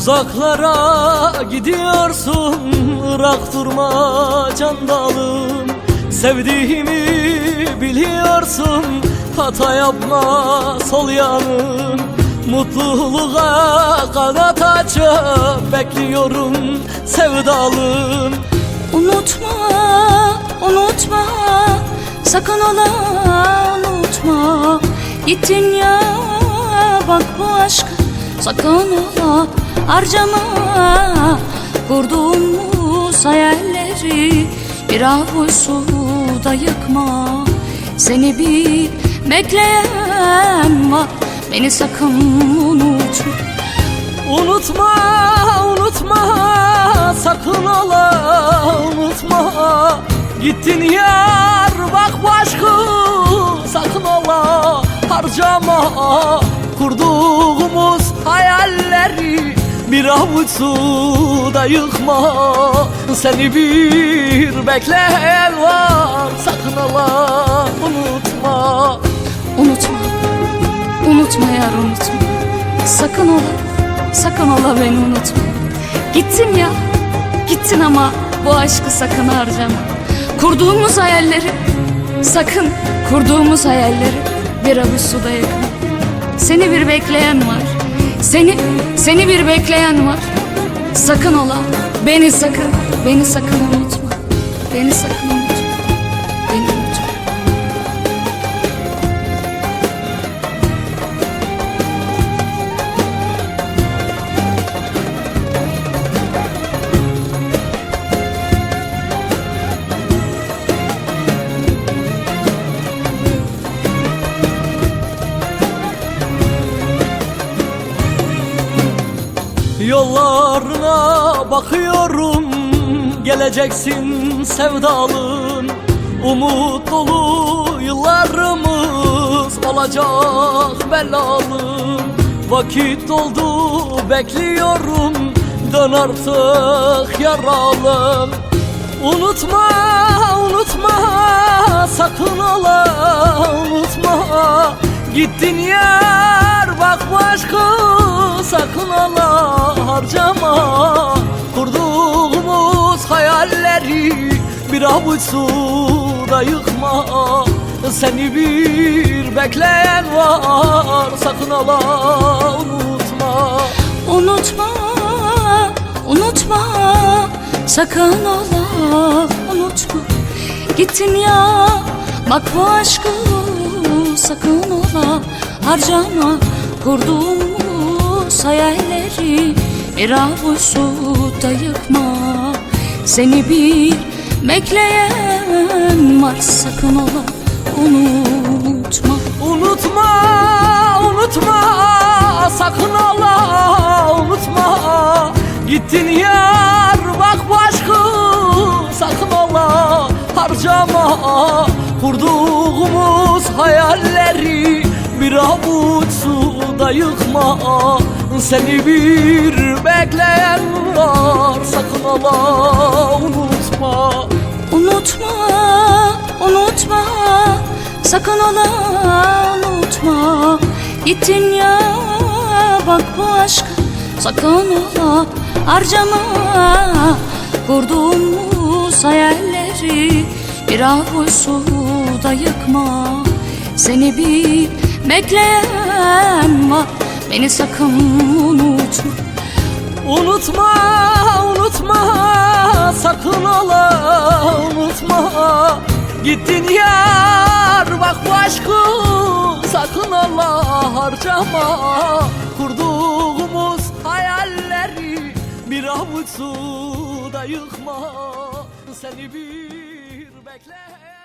Uzaklara gidiyorsun, Irak durma candalım. Sevdiğimi biliyorsun, hata yapma sol yanım. Mutluluğa kanat açıp bekliyorum sevdalım. Unutma, unutma, sakın ola unutma. Gittin ya bak bu aşkı, sakın ola harcama. Kurduğumuz hayalleri bir avuç suda yıkma. Seni bir bekleyen var, beni sakın unutma. Unutma, unutma, sakın ola unutma. Gittin yar bak bu aşkı, sakın ola harcama. Kurduğumuz hayalleri bir avuç suda yıkma. Seni bir bekleyen var, sakın ola unutma. Unutma, unutma yar unutma. Sakın ola, sakın ola beni unutma. Gittin ya, gittin ama bu aşkı sakın harcama. Kurduğumuz hayalleri, sakın kurduğumuz hayalleri bir avuç suda yakma. Seni bir bekleyen var, seni bir bekleyen var. Sakın ola, beni sakın unutma. Beni sakın unutma, beni unutma. Yollarına bakıyorum, geleceksin sevdalım. Umut dolu yıllarımız olacak belalım. Vakit doldu bekliyorum, dön artık yaralım. Unutma, unutma, sakın ola unutma. Gittin yar bak bu aşkı, sakın ola harcama. Kurduğumuz hayalleri bir avuç suda yıkma. Seni bir bekleyen var, sakın ola unutma. Unutma, unutma, sakın ola unutma. Gittin ya bak bu aşkı, sakın ola harcama. Kurduğumuz hayalleri bir avuç suda yıkma. Seni bir bekleyen var, sakın ola unutma. Unutma, unutma, sakın ola unutma. Gittin yar bak bu aşkı, sakın ola harcama. Kurduğumuz hayalleri bir avuç suda yıkma. Seni bir bekleyen var, sakın ola unutma. Unutma, unutma, sakın ola unutma. Gittin ya bak bu aşkı, sakın ola harcama. Kurduğumuz hayalleri bir avuç suda yıkma. Seni bir bekleyen var, beni sakın unutma. Unutma, unutma, sakın ola unutma. Gittin yar bak bu aşkı, sakın ola harcama. Kurduğumuz hayalleri bir avuç suda yıkma. Seni bir bekle.